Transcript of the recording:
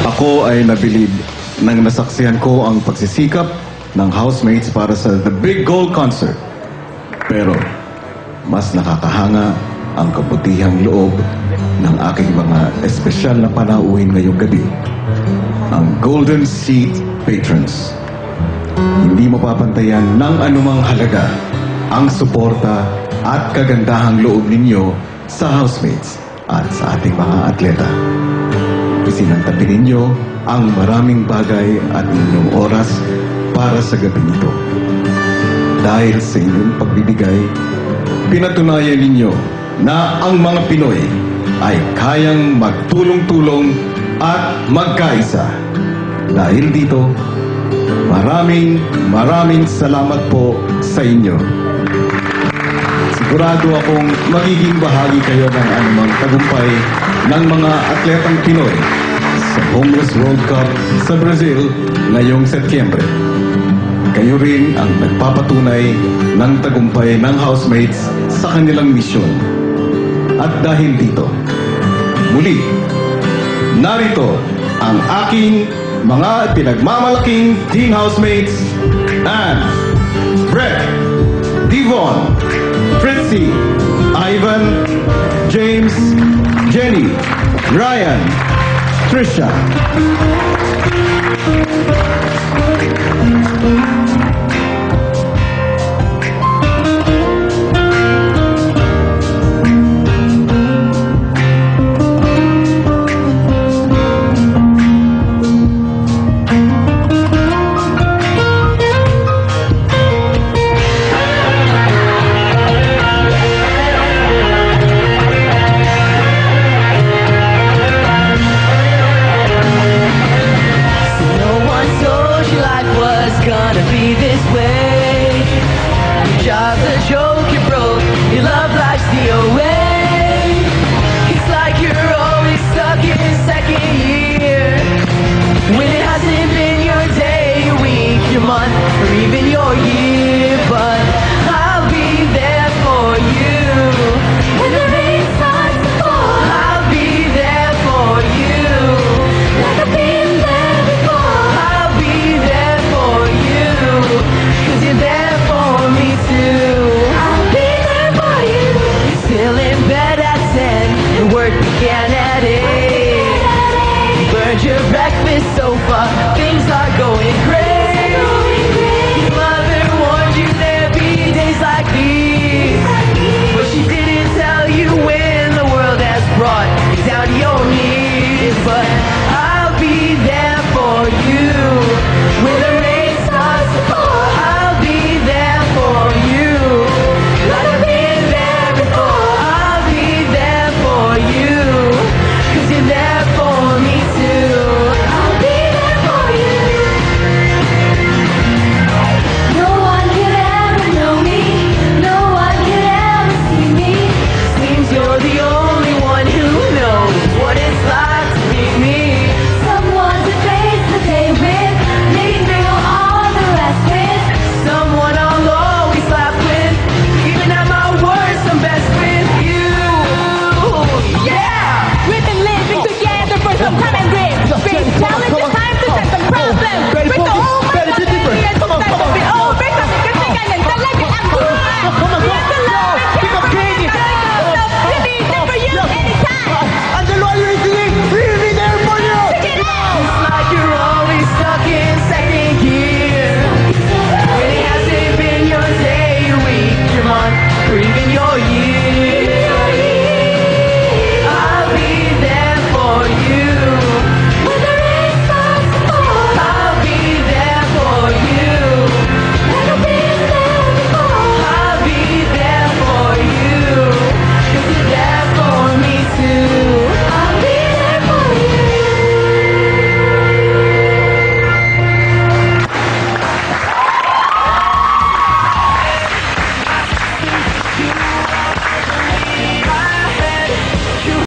Ako ay nabilib nang nasaksihan ko ang pagsisikap ng housemates para sa The Big Goal Concert. Pero mas nakakahanga ang kabutihang loob ng aking mga espesyal na panauhin ngayong gabi, ang Golden Seat Patrons. Hindi mapapantayan ng anumang halaga ang suporta at kagandahang loob ninyo sa housemates at sa ating mga atleta. Isinantabi ninyo ang maraming bagay at inyong oras para sa gabi nito. Dahil sa inyong pagbibigay, pinatunayan ninyo na ang mga Pinoy ay kayang magtulong-tulong at magkaisa. Dahil dito, maraming salamat po sa inyo. Sigurado akong magiging bahagi kayo ng anumang tagumpay ng mga atletang Pinoy sa Homeless World Cup sa Brazil ngayong Setyembre. Kayo rin ang nagpapatunay ng tagumpay ng housemates sa kanilang misyon. At dahil dito, muli, narito ang aking mga pinagmamalaking team housemates and Brett, Devon, Fritzy, Ivan, James, Jenny, Ryan, Trisha.